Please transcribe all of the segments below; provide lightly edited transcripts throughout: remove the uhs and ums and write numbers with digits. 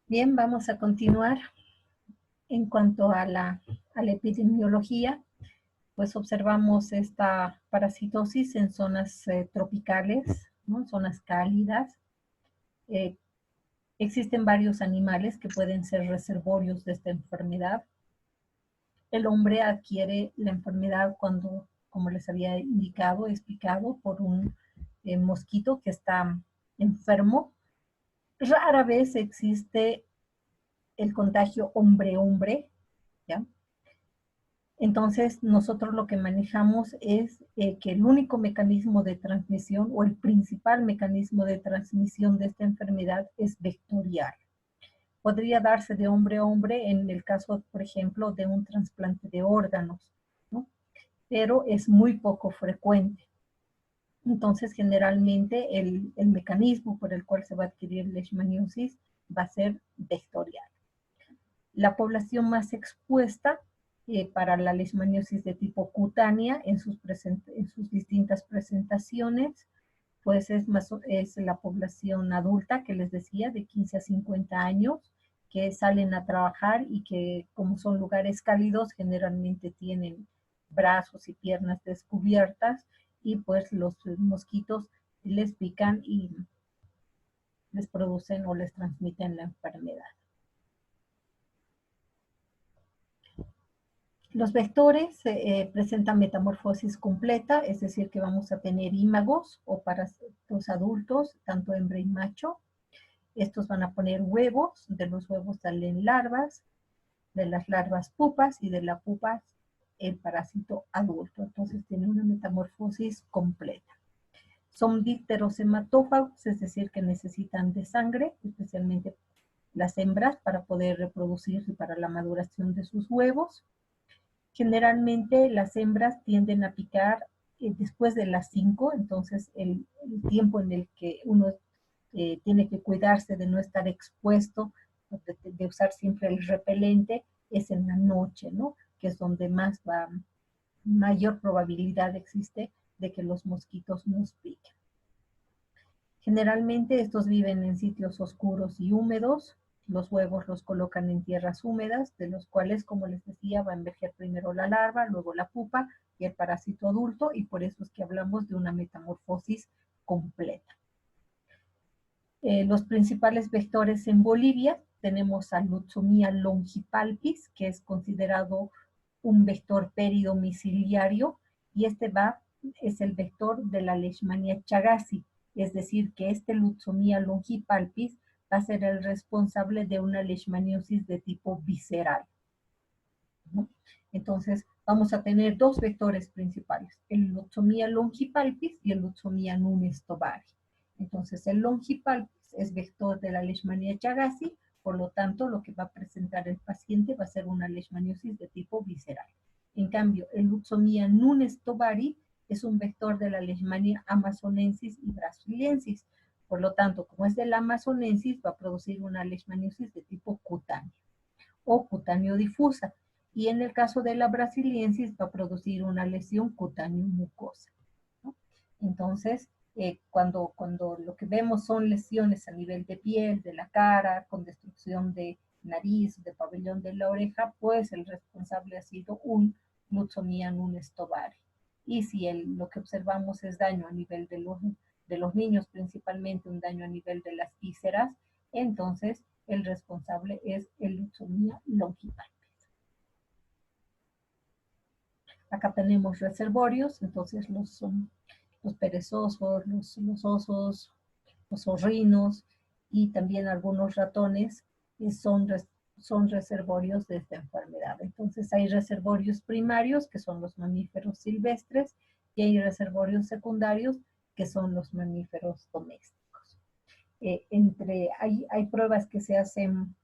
Bien, vamos a continuar. En cuanto a la epidemiología, pues observamos esta parasitosis en zonas tropicales, ¿no? Zonas cálidas. Eh, Existen varios animales que pueden ser reservorios de esta enfermedad. El hombre adquiere la enfermedad cuando, como les había indicado, es picado por un mosquito que está enfermo. Rara vez existe el contagio hombre-hombre, ¿ya? Entonces, nosotros lo que manejamos es que el único mecanismo de transmisión o el principal mecanismo de transmisión de esta enfermedad es vectorial. Podría darse de hombre a hombre en el caso, por ejemplo, de un trasplante de órganos, ¿no? Pero es muy poco frecuente. Entonces, generalmente, el mecanismo por el cual se va a adquirir leishmaniosis va a ser vectorial. La población más expuesta para la leishmaniosis de tipo cutánea en sus distintas presentaciones, pues es la población adulta que les decía, de 15 a 50 años, que salen a trabajar y que, como son lugares cálidos, generalmente tienen brazos y piernas descubiertas y pues los mosquitos les pican y les producen o les transmiten la enfermedad. Los vectores presentan metamorfosis completa, es decir, que vamos a tener ímagos o parásitos adultos, tanto hembra y macho. Estos van a poner huevos, de los huevos salen larvas, de las larvas pupas y de las pupas el parásito adulto. Entonces tiene una metamorfosis completa. Son dípteros hematófagos, es decir, que necesitan de sangre, especialmente las hembras, para poder reproducirse y para la maduración de sus huevos. Generalmente las hembras tienden a picar después de las 5, entonces el tiempo en el que uno tiene que cuidarse de no estar expuesto, de usar siempre el repelente, es en la noche, ¿no? Que es donde mayor probabilidad existe de que los mosquitos nos piquen. Generalmente estos viven en sitios oscuros y húmedos. Los huevos los colocan en tierras húmedas, de los cuales, como les decía, va a emerger primero la larva, luego la pupa y el parásito adulto, y por eso es que hablamos de una metamorfosis completa. Los principales vectores en Bolivia tenemos a Lutzomia longipalpis, que es considerado un vector peridomiciliario, y es el vector de la Leishmania chagassi, es decir, que este Lutzomia longipalpis va a ser el responsable de una leishmaniosis de tipo visceral, ¿no? Entonces, vamos a tener dos vectores principales, el Lutzomia longipalpis y el Lutzomia nunes tobari. Entonces, el longipalpis es vector de la Leishmania chagassi, por lo tanto, lo que va a presentar el paciente va a ser una leishmaniosis de tipo visceral. En cambio, el Lutzomia nunes tobari es un vector de la Leishmania amazonensis y brasiliensis. Por lo tanto, como es de la amazonensis, va a producir una leishmaniosis de tipo cutáneo o cutáneo difusa. Y en el caso de la brasiliensis va a producir una lesión cutáneo mucosa, ¿no? Entonces, cuando lo que vemos son lesiones a nivel de piel, de la cara, con destrucción de nariz, de pabellón de la oreja, pues el responsable ha sido un Lutzomia nunes tobari. Y si lo que observamos es daño a nivel de los niños, principalmente un daño a nivel de las vísceras, entonces el responsable es el Lutzomia longipalpis. Acá tenemos reservorios, entonces los perezosos, los osos, los zorrinos y también algunos ratones son reservorios de esta enfermedad. Entonces hay reservorios primarios, que son los mamíferos silvestres, y hay reservorios secundarios, que son los mamíferos domésticos. Hay pruebas que se hacen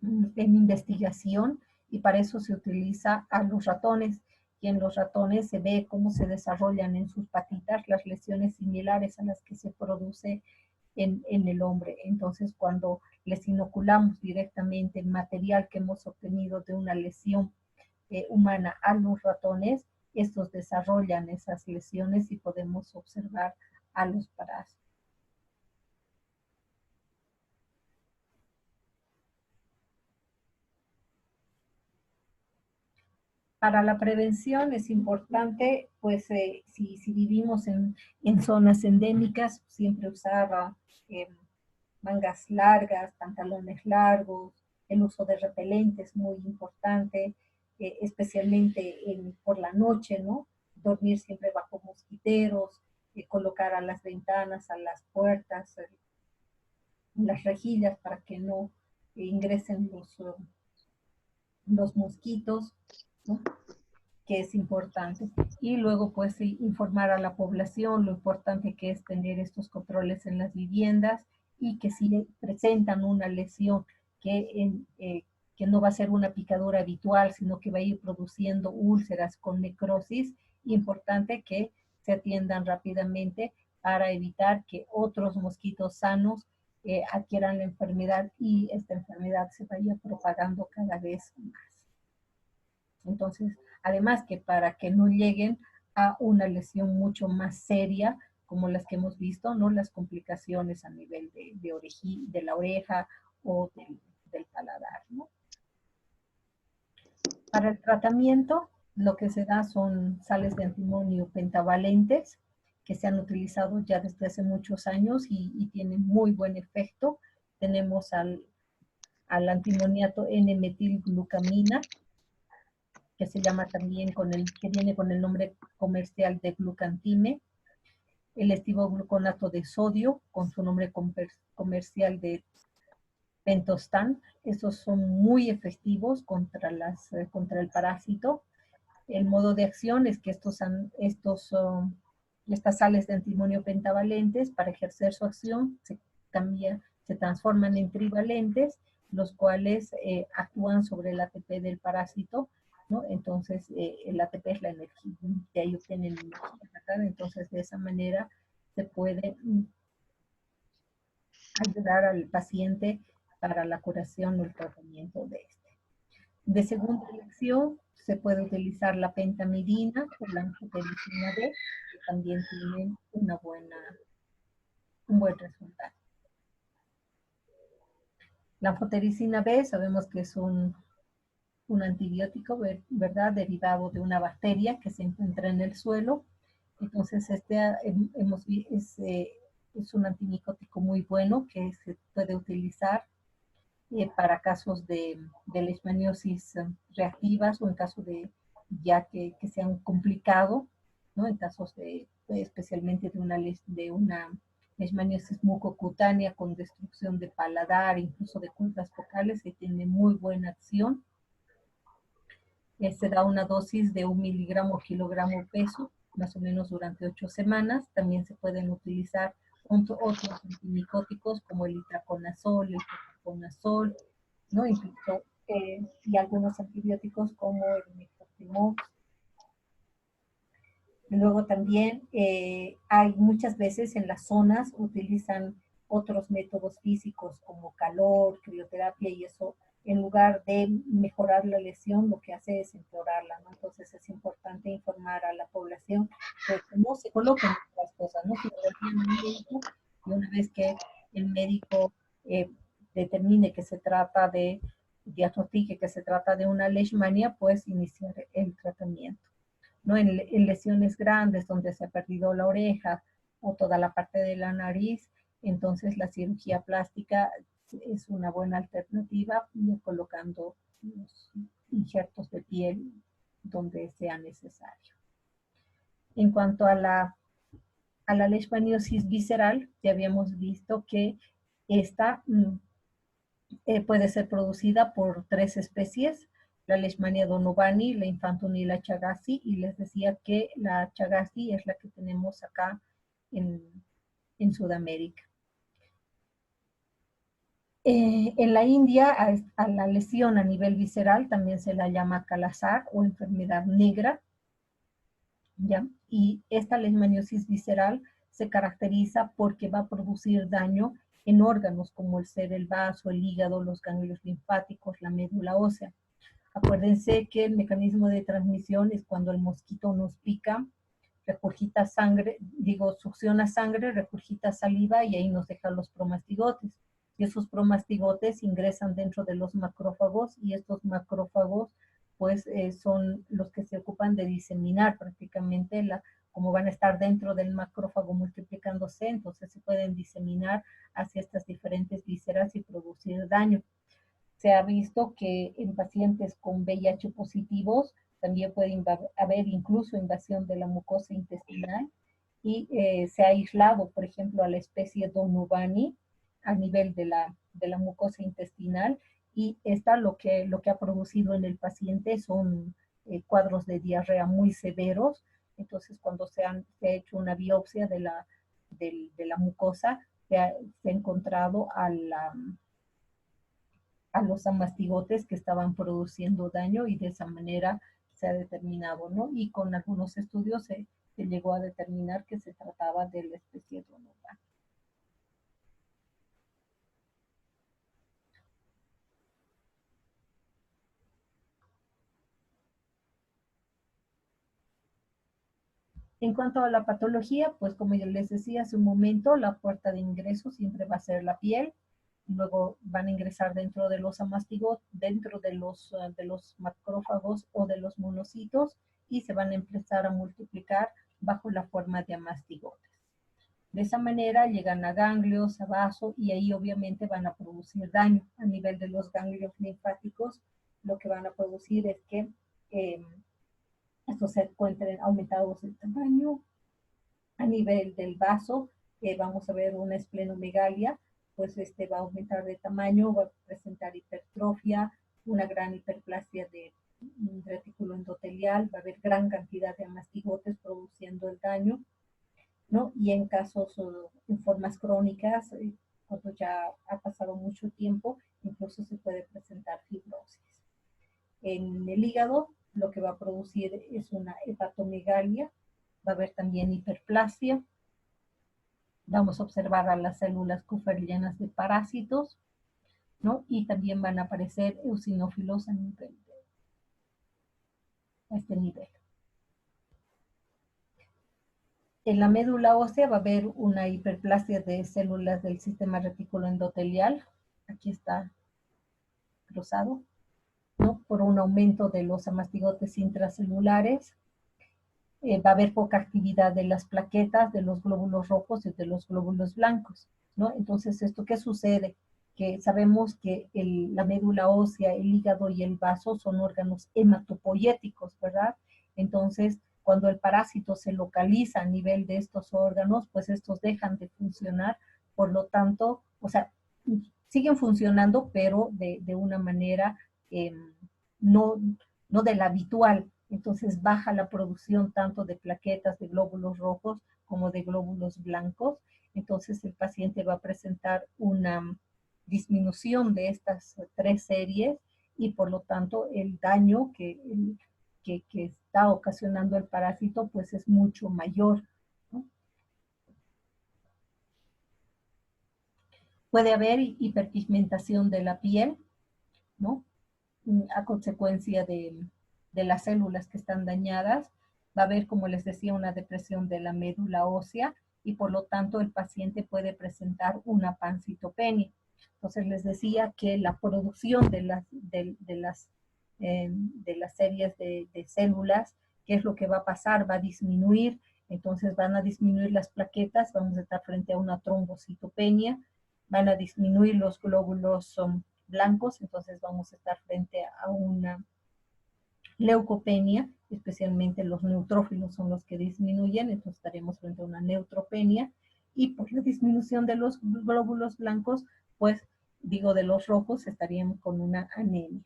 en investigación y para eso se utiliza a los ratones, y en los ratones se ve cómo se desarrollan en sus patitas las lesiones similares a las que se produce en el hombre. Entonces, cuando les inoculamos directamente el material que hemos obtenido de una lesión humana a los ratones, estos desarrollan esas lesiones y podemos observar a los parásitos. Para la prevención es importante, pues, si vivimos en zonas endémicas, siempre usar eh, mangas largas, pantalones largos, el uso de repelentes muy importante, especialmente por la noche, ¿no? Dormir siempre bajo mosquiteros, colocar a las ventanas, a las puertas, las rejillas para que no ingresen los mosquitos, ¿no? Que es importante. Y luego, pues, sí, informar a la población lo importante que es tener estos controles en las viviendas y que si presentan una lesión que no va a ser una picadura habitual, sino que va a ir produciendo úlceras con necrosis, importante que se atiendan rápidamente para evitar que otros mosquitos sanos adquieran la enfermedad y esta enfermedad se vaya propagando cada vez más. Entonces, además que para que no lleguen a una lesión mucho más seria, como las que hemos visto, ¿no? Las complicaciones a nivel de la oreja o del paladar, ¿no? Para el tratamiento, lo que se da son sales de antimonio pentavalentes, que se han utilizado ya desde hace muchos años y tienen muy buen efecto. Tenemos al antimoniato N-metilglucamina, que se llama también que viene con el nombre comercial de glucantime, el estivogluconato de sodio, con su nombre comercial de pentostan. Esos son muy efectivos contra el parásito. El modo de acción es que estas sales de antimonio pentavalentes, para ejercer su acción, se transforman en trivalentes, los cuales actúan sobre el ATP del parásito, ¿no? Entonces, el ATP es la energía, de ahí obtienen energía, ¿verdad? Entonces, de esa manera se puede ayudar al paciente para la curación o el tratamiento de este. De segunda elección, se puede utilizar la pentamidina o la anfotericina B, que también tienen un buen resultado. La anfotericina B sabemos que es un antibiótico, ¿verdad? Derivado de una bacteria que se encuentra en el suelo. Entonces, es un antimicótico muy bueno que se puede utilizar para casos de leishmaniosis reactivas o en caso de ya que se han complicado, ¿no? En casos especialmente de una leishmaniosis mucocutánea con destrucción de paladar, incluso de cuerdas focales, que tiene muy buena acción. Se da una dosis de 1 miligramo o kilogramo peso, más o menos durante 8 semanas. También se pueden utilizar otros antimicóticos como el itraconazol, el ketoconazol, ¿no? Incluso, y algunos antibióticos como el mifeprimox. Luego también hay muchas veces en las zonas utilizan otros métodos físicos como calor, crioterapia, y eso en lugar de mejorar la lesión lo que hace es empeorarla, ¿no? Entonces es importante informar a la población de que no se coloquen estas cosas, ¿no? Que vayan al médico y una vez que el médico determine que se trata diagnostique que se trata de una leishmania, pues iniciar el tratamiento. ¿No? En lesiones grandes donde se ha perdido la oreja o toda la parte de la nariz, entonces la cirugía plástica es una buena alternativa, colocando los injertos de piel donde sea necesario. En cuanto a la leishmaniosis visceral, ya habíamos visto que esta puede ser producida por 3 especies, la Leishmania donovani, la Infantoni y la Chagassi, y les decía que la Chagassi es la que tenemos acá en Sudamérica. En la India, a la lesión a nivel visceral también se la llama Kala-Azar o enfermedad negra, ¿ya? Y esta leishmaniosis visceral se caracteriza porque va a producir daño en órganos como el vaso, el hígado, los ganglios linfáticos, la médula ósea. Acuérdense que el mecanismo de transmisión es cuando el mosquito nos pica, regurgita sangre, succiona sangre, regurgita saliva y ahí nos deja los promastigotes. Y esos promastigotes ingresan dentro de los macrófagos y estos macrófagos pues son los que se ocupan de diseminar prácticamente como van a estar dentro del macrófago multiplicándose, entonces se pueden diseminar hacia estas diferentes vísceras y producir daño. Se ha visto que en pacientes con VIH positivos también puede haber incluso invasión de la mucosa intestinal y se ha aislado, por ejemplo, a la especie Donubani a nivel de la mucosa intestinal y lo que ha producido en el paciente son cuadros de diarrea muy severos. Entonces, cuando se ha hecho una biopsia de la mucosa, se ha encontrado a los amastigotes que estaban produciendo daño y de esa manera se ha determinado, ¿no? Y con algunos estudios se llegó a determinar que se trataba de la especie Donovan. En cuanto a la patología, pues como yo les decía hace un momento, la puerta de ingreso siempre va a ser la piel, luego van a ingresar dentro de los amastigotes, dentro de los macrófagos o de los monocitos y se van a empezar a multiplicar bajo la forma de amastigotes. De esa manera llegan a ganglios, a vaso y ahí obviamente van a producir daño. A nivel de los ganglios linfáticos, lo que van a producir es que estos se encuentren aumentados de tamaño. A nivel del vaso, vamos a ver una esplenomegalia, pues va a aumentar de tamaño, va a presentar hipertrofia, una gran hiperplasia de retículo endotelial, va a haber gran cantidad de amastigotes produciendo el daño, ¿no? Y en casos, en formas crónicas, cuando ya ha pasado mucho tiempo, incluso se puede presentar fibrosis. En el hígado, lo que va a producir es una hepatomegalia, va a haber también hiperplasia. Vamos a observar a las células Kupffer llenas de parásitos, ¿no? Y también van a aparecer eosinófilos a este nivel. En la médula ósea va a haber una hiperplasia de células del sistema retículo endotelial. Aquí está cruzado, ¿no? Por un aumento de los amastigotes intracelulares. Va a haber poca actividad de las plaquetas, de los glóbulos rojos y de los glóbulos blancos, ¿no? Entonces, ¿esto qué sucede? Que sabemos que la médula ósea, el hígado y el vaso son órganos hematopoyéticos, ¿verdad? Entonces, cuando el parásito se localiza a nivel de estos órganos, pues estos dejan de funcionar, por lo tanto, o sea, siguen funcionando, pero de una manera no, no de la habitual. Entonces baja la producción tanto de plaquetas de glóbulos rojos como de glóbulos blancos. Entonces el paciente va a presentar una disminución de estas tres series y por lo tanto el daño que está ocasionando el parásito pues es mucho mayor, ¿no? Puede haber hiperpigmentación de la piel, ¿no? A consecuencia de las células que están dañadas. Va a haber, como les decía, una depresión de la médula ósea y por lo tanto el paciente puede presentar una pancitopenia. Entonces les decía que la producción de las series de células, ¿qué es lo que va a pasar? Va a disminuir, entonces van a disminuir las plaquetas, vamos a estar frente a una trombocitopenia, van a disminuir los glóbulos blancos, entonces vamos a estar frente a una leucopenia, especialmente los neutrófilos son los que disminuyen, entonces estaremos frente a una neutropenia, y por la disminución de los glóbulos blancos, pues digo de los rojos, estaríamos con una anemia.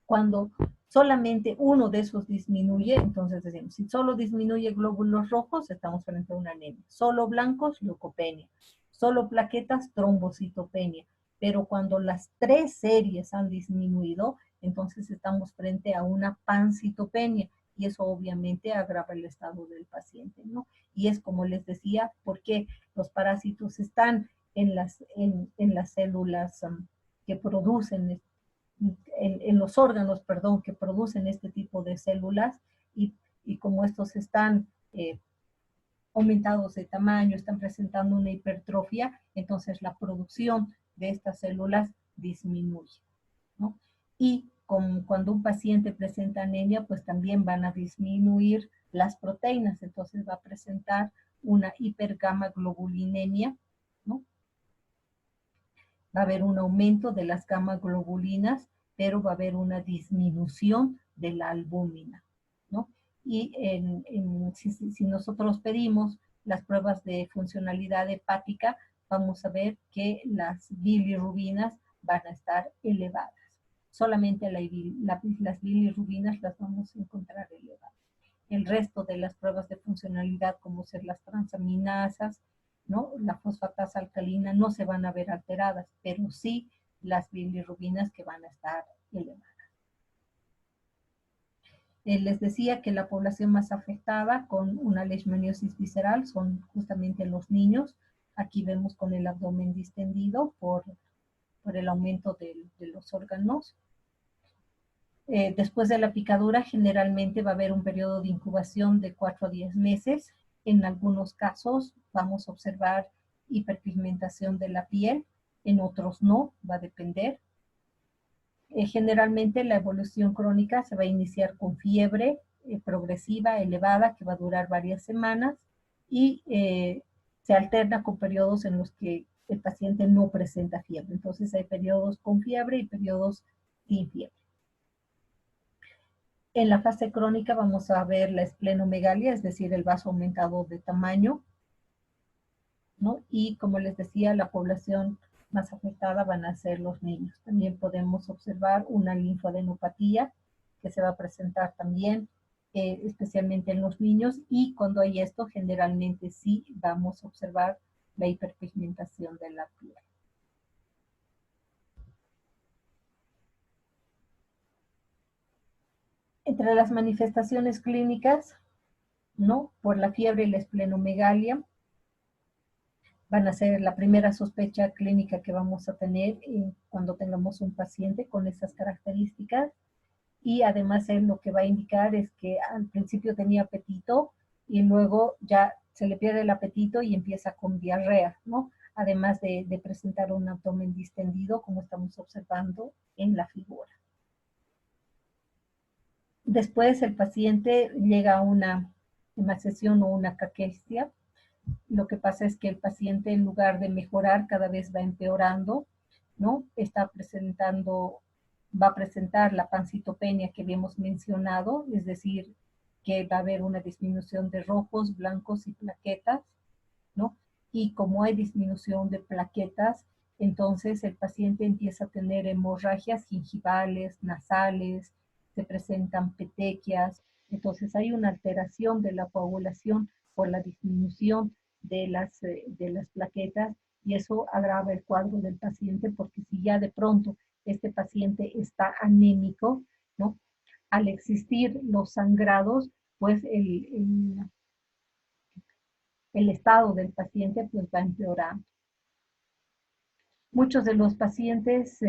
Cuando solamente uno de esos disminuye, entonces decimos, si solo disminuye glóbulos rojos, estamos frente a una anemia. Solo blancos, leucopenia. Solo plaquetas, trombocitopenia. Pero cuando las tres series han disminuido, entonces estamos frente a una pancitopenia y eso obviamente agrava el estado del paciente, ¿no? Y es como les decía, porque los parásitos están en las células que producen en los órganos, perdón, que producen este tipo de células y como estos están aumentados de tamaño, están presentando una hipertrofia, entonces la producción de estas células disminuye, ¿no? Y cuando un paciente presenta anemia, pues también van a disminuir las proteínas, entonces va a presentar una hipergamaglobulinemia, ¿no? Va a haber un aumento de las gamaglobulinas, pero va a haber una disminución de la albúmina, ¿no? Y si nosotros pedimos las pruebas de funcionalidad hepática, vamos a ver que las bilirrubinas van a estar elevadas. Solamente las bilirrubinas las vamos a encontrar elevadas. El resto de las pruebas de funcionalidad, como ser las transaminasas, ¿no? La fosfatasa alcalina, no se van a ver alteradas, pero sí las bilirrubinas que van a estar elevadas. Les decía que la población más afectada con una leishmaniosis visceral son justamente los niños. Aquí vemos con el abdomen distendido por el aumento de los órganos. Después de la picadura, generalmente va a haber un periodo de incubación de 4 a 10 meses. En algunos casos vamos a observar hiperpigmentación de la piel, en otros no, va a depender. Generalmente la evolución crónica se va a iniciar con fiebre progresiva, elevada, que va a durar varias semanas y se alterna con periodos en los que el paciente no presenta fiebre. Entonces hay periodos con fiebre y periodos sin fiebre. En la fase crónica vamos a ver la esplenomegalia, es decir, el vaso aumentado de tamaño, ¿no? Y como les decía, la población más afectada van a ser los niños. También podemos observar una linfadenopatía que se va a presentar también, especialmente en los niños, y cuando hay esto, generalmente sí vamos a observar la hiperpigmentación de la piel. Entre las manifestaciones clínicas, ¿no? Por la fiebre y la esplenomegalia, van a ser la primera sospecha clínica que vamos a tener cuando tengamos un paciente con esas características. Y además él lo que va a indicar es que al principio tenía apetito y luego ya se le pierde el apetito y empieza con diarrea, ¿no? Además de presentar un abdomen distendido, como estamos observando en la figura. Después el paciente llega a una emaciación o una caquexia. Lo que pasa es que el paciente, en lugar de mejorar, cada vez va empeorando, ¿no? Va a presentar la pancitopenia que habíamos mencionado, es decir, que va a haber una disminución de rojos, blancos y plaquetas, ¿no? Y como hay disminución de plaquetas, entonces el paciente empieza a tener hemorragias gingivales, nasales, se presentan petequias, entonces hay una alteración de la coagulación por la disminución de las plaquetas y eso agrava el cuadro del paciente porque si ya de pronto este paciente está anémico, ¿no? Al existir los sangrados, pues el estado del paciente pues va empeorando. Muchos de los pacientes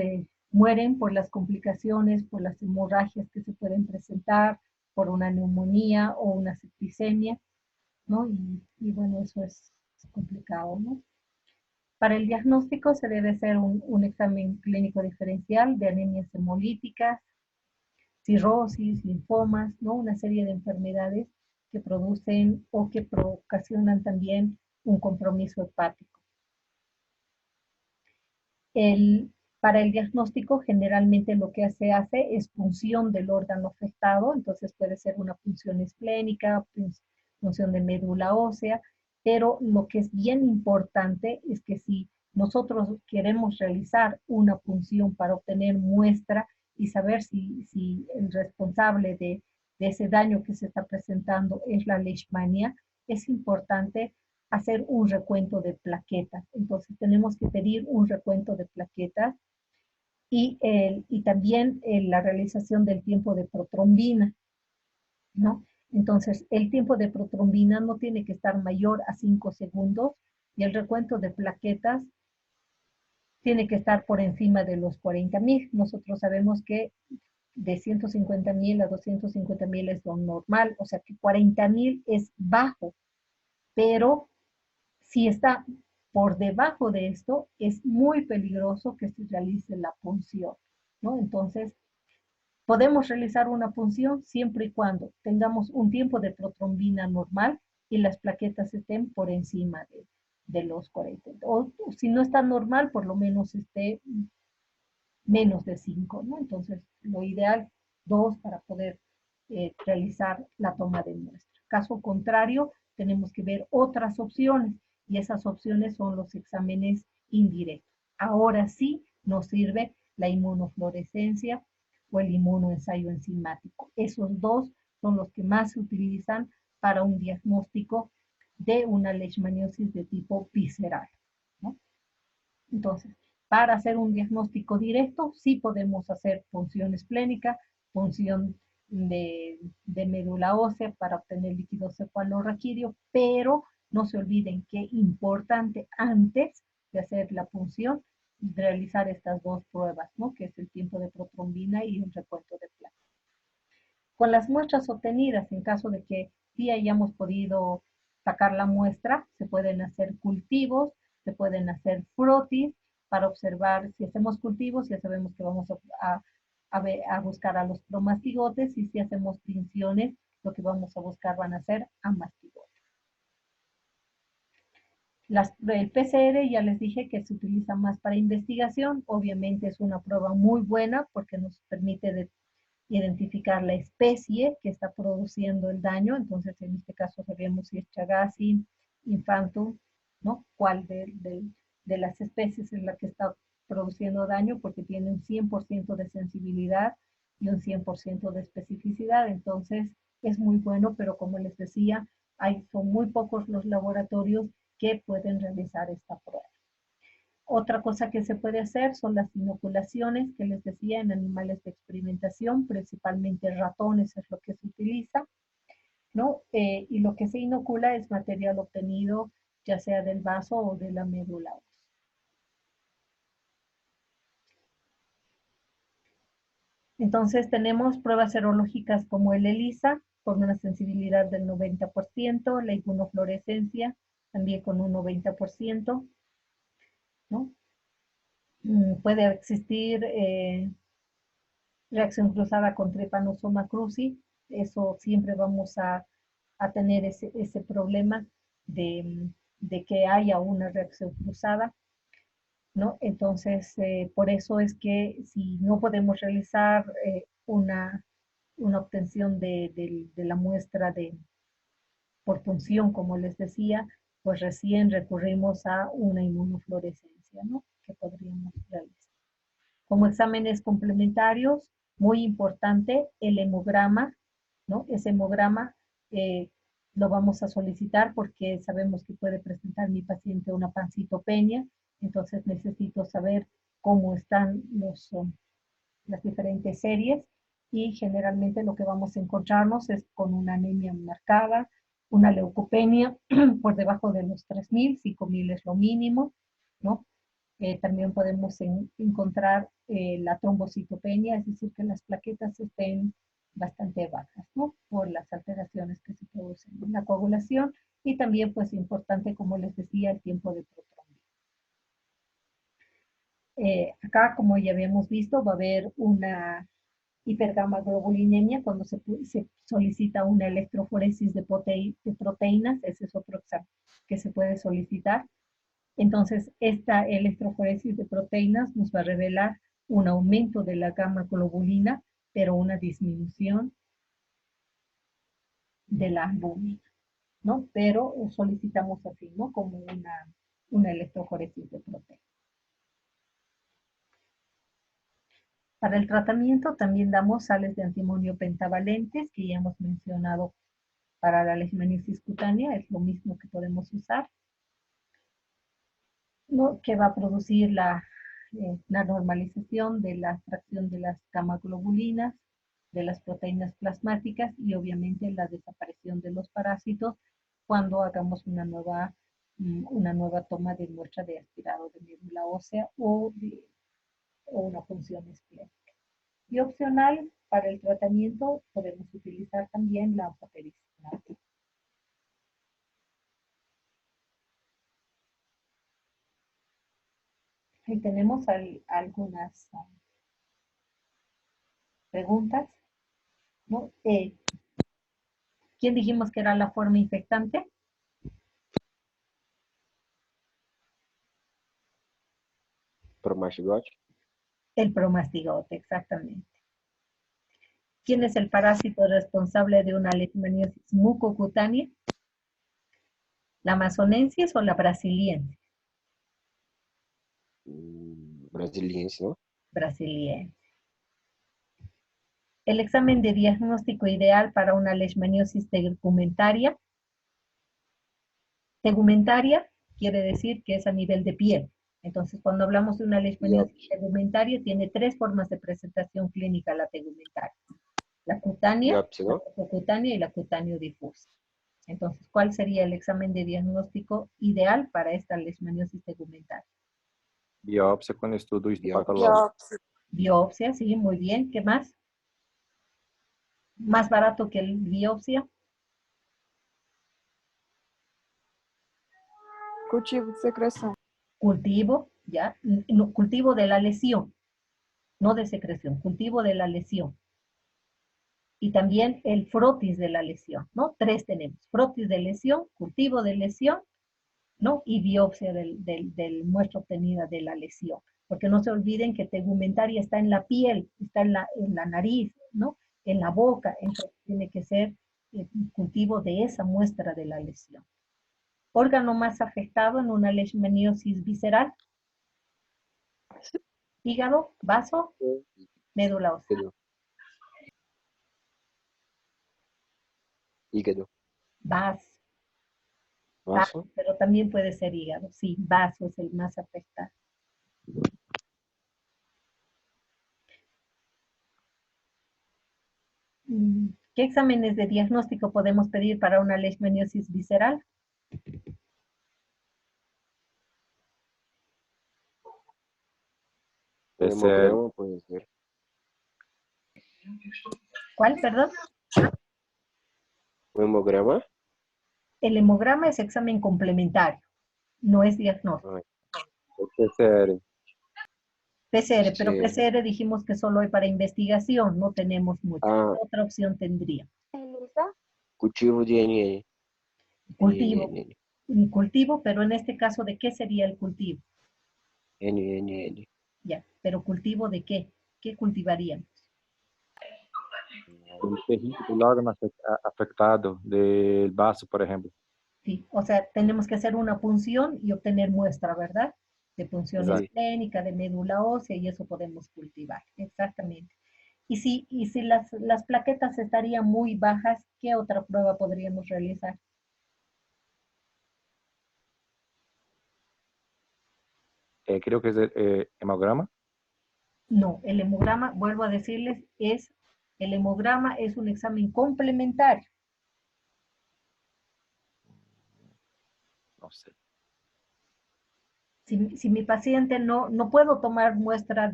mueren por las complicaciones, por las hemorragias que se pueden presentar, por una neumonía o una septicemia, ¿no? Y bueno, eso es complicado, ¿no? Para el diagnóstico se debe hacer un examen clínico diferencial de anemias hemolíticas, cirrosis, linfomas, ¿no? Una serie de enfermedades que producen o que ocasionan también un compromiso hepático. Para el diagnóstico, generalmente lo que se hace es punción del órgano afectado, entonces puede ser una punción esplénica, punción de médula ósea, pero lo que es bien importante es que si nosotros queremos realizar una punción para obtener muestra y saber si el responsable de ese daño que se está presentando es la leishmania, es importante hacer un recuento de plaquetas. Entonces tenemos que pedir un recuento de plaquetas y también la realización del tiempo de protrombina, ¿no? Entonces el tiempo de protrombina no tiene que estar mayor a 5 segundos y el recuento de plaquetas tiene que estar por encima de los 40.000. Nosotros sabemos que de 150.000 a 250.000 es lo normal, o sea que 40.000 es bajo, pero si está por debajo de esto, es muy peligroso que se realice la punción, ¿no? Entonces, Podemos realizar una punción siempre y cuando tengamos un tiempo de protrombina normal y las plaquetas estén por encima de los 40. O si no está normal, por lo menos esté menos de 5, ¿no? Entonces, lo ideal, 2 para poder realizar la toma de muestra. Caso contrario, tenemos que ver otras opciones y esas opciones son los exámenes indirectos. Ahora sí nos sirve la inmunofluorescencia o el inmunoensayo enzimático. Esos dos son los que más se utilizan para un diagnóstico de una leishmaniosis de tipo visceral, ¿no? Entonces, para hacer un diagnóstico directo, sí podemos hacer punción esplénica, punción de médula ósea para obtener líquido cefalorraquídeo, pero no se olviden que es importante antes de hacer la punción realizar estas dos pruebas, ¿no? Que es el tiempo de protrombina y un recuento de placa. Con las muestras obtenidas, en caso de que sí hayamos podido sacar la muestra, se pueden hacer cultivos, se pueden hacer frotis para observar. Si hacemos cultivos, ya sabemos que vamos a buscar a los promastigotes, y si hacemos tinciones, lo que vamos a buscar van a ser a mastigotes. El PCR ya les dije que se utiliza más para investigación. Obviamente es una prueba muy buena porque nos permite identificar la especie que está produciendo el daño. Entonces, en este caso sabemos si es Chagassi, Infantum, ¿no? ¿Cuál de las especies es la que está produciendo daño? Porque tiene un 100% de sensibilidad y un 100% de especificidad. Entonces, es muy bueno, pero como les decía, son muy pocos los laboratorios que pueden realizar esta prueba. Otra cosa que se puede hacer son las inoculaciones, que les decía, en animales de experimentación, principalmente ratones es lo que se utiliza, ¿no? Y lo que se inocula es material obtenido ya sea del vaso o de la médula ósea. Entonces tenemos pruebas serológicas como el ELISA, con una sensibilidad del 90%, la inmunofluorescencia también con un 90%, ¿no? Puede existir reacción cruzada con Trypanosoma cruzi. Eso siempre vamos a tener ese problema de que haya una reacción cruzada, ¿no? Entonces, por eso es que si no podemos realizar una obtención de la muestra por punción, como les decía, pues recién recurrimos a una inmunofluorescencia, ¿no? Que podríamos realizar. Como exámenes complementarios, muy importante el hemograma, ¿no? Ese hemograma eh, lo vamos a solicitar porque sabemos que puede presentar mi paciente una pancitopenia, entonces necesito saber cómo están las diferentes series, y generalmente lo que vamos a encontrarnos es con una anemia marcada, una leucopenia por debajo de los 3.000, 5.000 es lo mínimo, ¿no? También podemos encontrar la trombocitopenia, es decir, que las plaquetas estén bastante bajas, ¿no? Por las alteraciones que se producen en la coagulación, y también, pues, importante, como les decía, el tiempo de protrombina. Acá, como ya habíamos visto, va a haber una hipergamaglobulinemia cuando se solicita una electroforesis de proteínas. Ese es otro examen que se puede solicitar. Entonces, esta electroforesis de proteínas nos va a revelar un aumento de la gamma globulina, pero una disminución de la albúmina, ¿no? Pero solicitamos así, ¿no? Como una electroforesis de proteínas. Para el tratamiento también damos sales de antimonio pentavalentes, que ya hemos mencionado para la leishmaniasis cutánea, es lo mismo que podemos usar, ¿no? Que va a producir la normalización de la fracción de las gamma-globulinas, de las proteínas plasmáticas, y obviamente la desaparición de los parásitos cuando hagamos una nueva toma de muestra de aspirado de médula ósea o una punción esplénica. Y opcional, para el tratamiento podemos utilizar también la amphotericina. Ahí tenemos algunas ¿Preguntas? ¿No? ¿Quién dijimos que era la forma infectante? Promastigote. El promastigote, exactamente. ¿Quién es el parásito responsable de una leishmaniasis mucocutánea? ¿La amazonensis o la brasiliensis? Brasiliense, ¿no? Brasiliensis. El examen de diagnóstico ideal para una leishmaniosis tegumentaria. Tegumentaria quiere decir que es a nivel de piel. Entonces, cuando hablamos de una leishmaniosis Biopsia. tegumentaria, tiene tres formas de presentación clínica la tegumentaria. La cutánea, Biopsia, la ¿no? subcutánea y la cutáneo difusa. Entonces, ¿cuál sería el examen de diagnóstico ideal para esta leishmaniosis tegumentaria? Biópsia com estudo Biopsia. histopatológico. Biopsia, sí, muy bien. ¿Qué más? Más barato que el biopsia. Cultivo de secreção. Cultivo, ¿ya? No, cultivo de la lesión, no de secreción, cultivo de la lesión. Y también el frotis de la lesión, ¿no? Tres tenemos, frotis de lesión, cultivo de lesión, ¿no? Y biopsia del muestra obtenida de la lesión. Porque no se olviden que tegumentaria está en la piel, está en la nariz, ¿no? En la boca, entonces tiene que ser el cultivo de esa muestra de la lesión. Órgano más afectado en una leishmaniosis visceral: hígado, vaso, médula ósea. Hígado. Hígado. Vaso, Vaso. pero también puede ser hígado, sí, vaso es el más afectado. ¿Qué exámenes de diagnóstico podemos pedir para una leishmaniosis visceral? Un PCR. hemograma puede ser. ¿Cuál, perdón? Un hemograma. El hemograma es examen complementario, no es diagnóstico. Ay, PCR. PCR, pero sí. PCR dijimos que solo hay para investigación, no tenemos mucho. Ah, ¿Qué otra opción tendría? Elisa? cultivo de NN. Cultivo. NN. Un cultivo, pero en este caso, ¿de qué sería el cultivo? NNN. Ya, pero cultivo de qué? ¿Qué cultivaríamos? El tejido del órgano afectado, del vaso, por ejemplo. Sí, o sea, tenemos que hacer una punción y obtener muestra, ¿verdad? De punción Exacto. esplénica, de médula ósea, y eso podemos cultivar, exactamente. Y si las plaquetas estarían muy bajas, ¿qué otra prueba podríamos realizar? Creo que es el hemograma. No, el hemograma, vuelvo a decirles, el hemograma es un examen complementario. No sé. Si mi paciente no puedo tomar muestra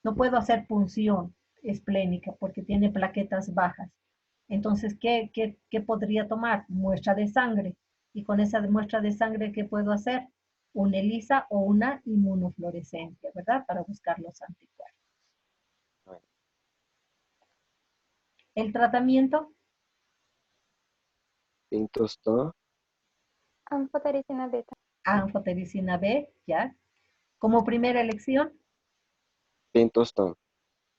no puedo hacer punción esplénica porque tiene plaquetas bajas. Entonces, ¿qué podría tomar? Muestra de sangre. Y con esa muestra de sangre, ¿qué puedo hacer? Una ELISA o una inmunofluorescencia, ¿verdad? Para buscar los anticuerpos. El tratamiento, Pentostan. Anfotericina beta. anfotericina B, ¿ya? Como primera elección, Pentostan.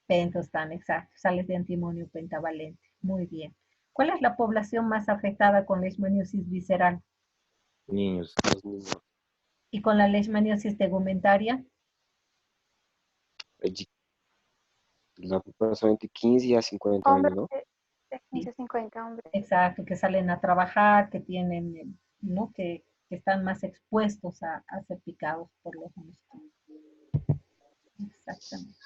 pentostan, exacto, sales de antimonio pentavalente. Muy bien. ¿Cuál es la población más afectada con leishmaniosis visceral? Niños. Los niños. Y con la leishmaniosis tegumentaria, La población entre 15 a 50 años, Hombres ¿no? de sí, 15 a 50 hombres. exacto, que salen a trabajar, que tienen, ¿no? Que están más expuestos a ser picados por los mosquitos. Exactamente.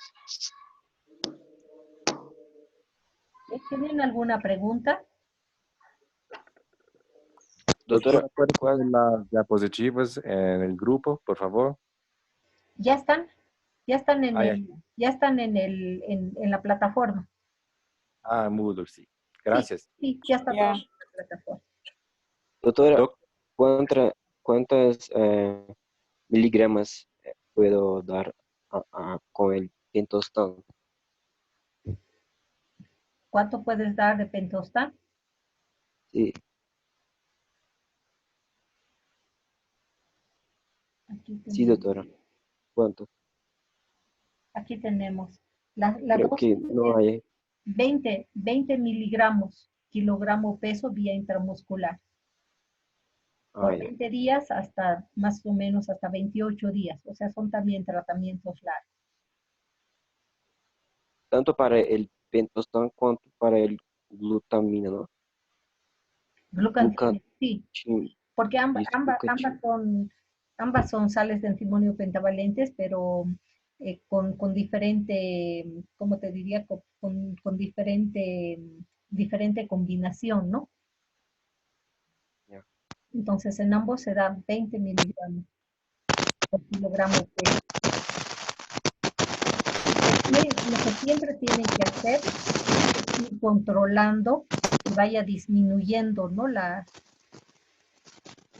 ¿Tienen alguna pregunta? Doctora, ¿Puede ¿cuál? poner las diapositivas en el grupo, por favor? Ya están, ya están en Ahí, ya están en la plataforma. Moodle, sí. Sí, Gracias. sí, ya está todo Ya. en la plataforma. Doctora, Doc- ¿cuántas miligramas puedo dar con el pentostan? ¿Cuánto puedes dar de pentostan? Sí, Aquí sí, tenemos. doctora. ¿Cuánto? Aquí tenemos. La Creo que dosis no es hay. 20 miligramos kilogramo peso vía intramuscular. Ah, Por ya. 20 días hasta más o menos hasta 28 días. O sea, son también tratamientos largos. Tanto para el pentostan cuanto para el glutamina, ¿no? Glucantina, Glucan, sí, porque listo, glucachín. ambas son sales de antimonio pentavalentes, pero con diferente, ¿cómo te diría? Con diferente combinación, ¿no? Ya. Entonces, en ambos se da 20 miligramos por kilogramo peso. Lo que siempre tienen que hacer es ir controlando que vaya disminuyendo, ¿no?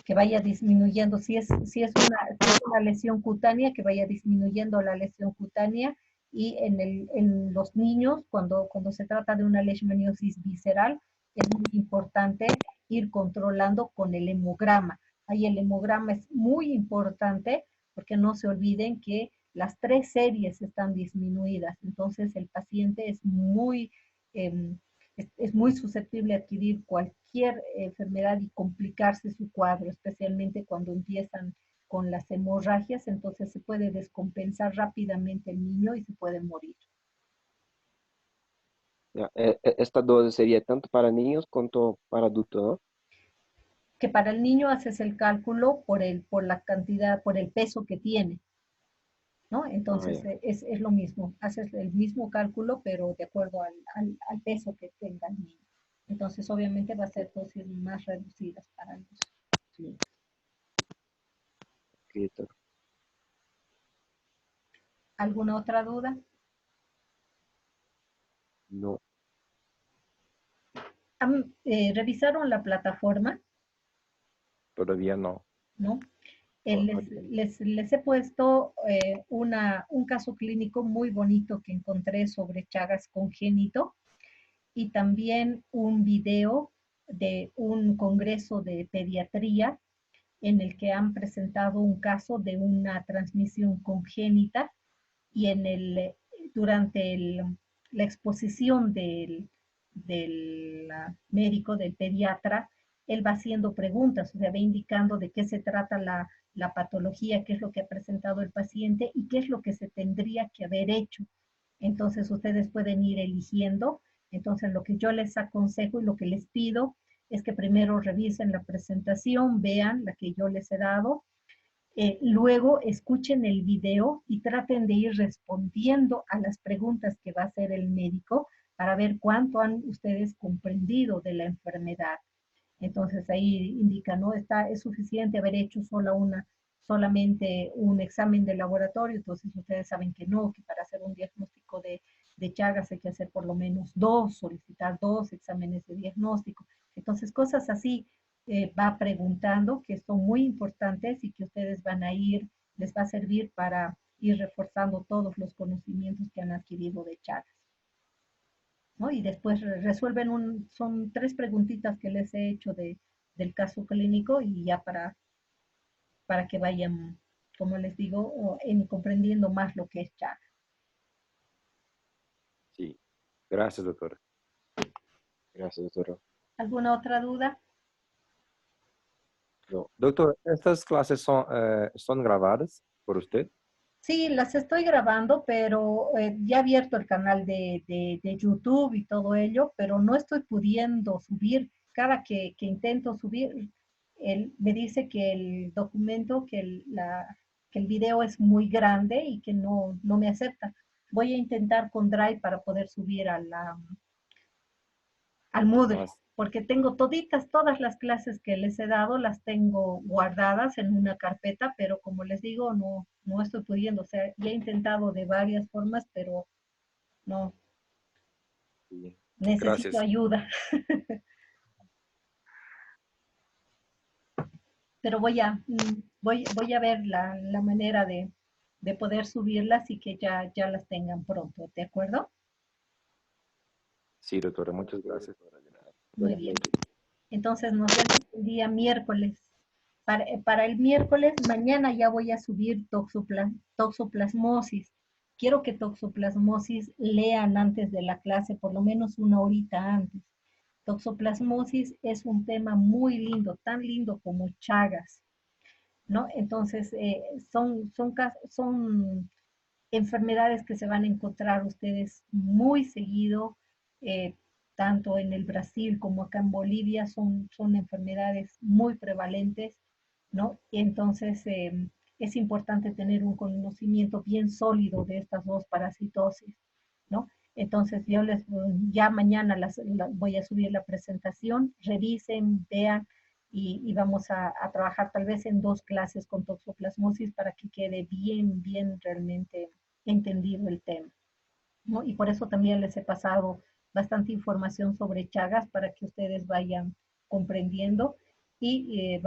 Que vaya disminuyendo, si es una lesión cutánea, que vaya disminuyendo la lesión cutánea, y en los niños, cuando se trata de una leishmaniosis visceral, es muy importante ir controlando con el hemograma. Ahí el hemograma es muy importante porque no se olviden que las 3 series están disminuidas, entonces el paciente eh, es muy susceptible a adquirir cualquier enfermedad y complicarse su cuadro, especialmente cuando empiezan con las hemorragias, entonces se puede descompensar rápidamente el niño y se puede morir. Ya. Esta dosis sería tanto para niños como para adultos, ¿no? Que para el niño haces el cálculo por la cantidad, por el peso que tiene, ¿no? Ah, Entonces ya. es lo mismo, haces el mismo cálculo, pero de acuerdo al peso que tenga el niño. Entonces, obviamente, va a ser dosis más reducidas para los niños. Ok, doctora. ¿Alguna otra duda? No, ¿Revisaron la plataforma? todavía no. ¿No? todavía no. Les he puesto un caso clínico muy bonito que encontré sobre Chagas congénito, y también un video de un congreso de pediatría en el que han presentado un caso de una transmisión congénita, y durante la exposición del médico, del pediatra, él va haciendo preguntas, o sea, va indicando de qué se trata la patología, qué es lo que ha presentado el paciente y qué es lo que se tendría que haber hecho. Entonces ustedes pueden ir eligiendo. Entonces lo que yo les aconsejo y lo que les pido es que primero revisen la presentación, vean la que yo les he dado, luego escuchen el video y traten de ir respondiendo a las preguntas que va a hacer el médico para ver cuánto han ustedes comprendido de la enfermedad. Entonces ahí indica, ¿no? Es suficiente haber hecho solamente un examen de laboratorio, entonces ustedes saben que no, que para hacer un diagnóstico de Chagas hay que hacer por lo menos solicitar 2 exámenes de diagnóstico. Entonces, cosas así va preguntando, que son muy importantes y que ustedes les va a servir para ir reforzando todos los conocimientos que han adquirido de Chagas, ¿no? Y después resuelven son 3 preguntitas que les he hecho del caso clínico, y ya para que vayan, como les digo, comprendiendo más lo que es Chagas. Sí. Gracias, doctora. Gracias, doctora. ¿Alguna otra duda? No, Doctor, ¿estas clases son grabadas por usted? Sí, las estoy grabando, pero ya he abierto el canal de YouTube y todo ello, pero no estoy pudiendo subir. Cada que intento subir, él me dice que el documento, que el video es muy grande y que no me acepta. Voy a intentar con Drive para poder subir al Moodle, Ah, porque tengo todas las clases que les he dado, las tengo guardadas en una carpeta, pero como les digo, no estoy pudiendo. O sea, ya he intentado de varias formas, pero no, bien. necesito gracias. ayuda. Pero voy a ver la manera de poder subirlas y que ya las tengan pronto, ¿de acuerdo? Sí, doctora, muchas gracias. Muy bien. Entonces nos vemos el día miércoles. Para el miércoles, mañana ya voy a subir toxoplasmosis. Quiero que toxoplasmosis lean antes de la clase, por lo menos una horita antes. Toxoplasmosis es un tema muy lindo, tan lindo como Chagas, ¿no? Entonces, son enfermedades que se van a encontrar ustedes muy seguido, eh, tanto en el Brasil como acá en Bolivia, son enfermedades muy prevalentes, ¿no? Y entonces es importante tener un conocimiento bien sólido de estas dos parasitosis, ¿no? Entonces ya mañana voy a subir la presentación, revisen, vean, y vamos a trabajar tal vez en 2 clases con toxoplasmosis para que quede bien realmente entendido el tema, ¿no? Y por eso también les he pasado bastante información sobre Chagas para que ustedes vayan comprendiendo. Y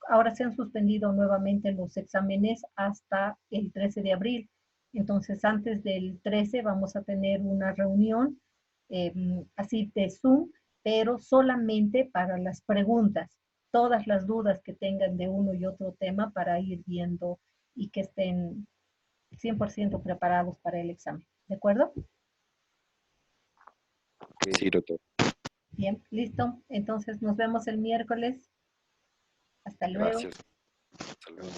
ahora se han suspendido nuevamente los exámenes hasta el 13 de abril. Entonces, antes del 13 vamos a tener una reunión así de Zoom, pero solamente para las preguntas, todas las dudas que tengan de uno y otro tema para ir viendo y que estén 100% preparados para el examen. ¿De acuerdo? Sí, doctor. Bien, listo. Entonces nos vemos el miércoles. Hasta luego. Gracias. Hasta luego.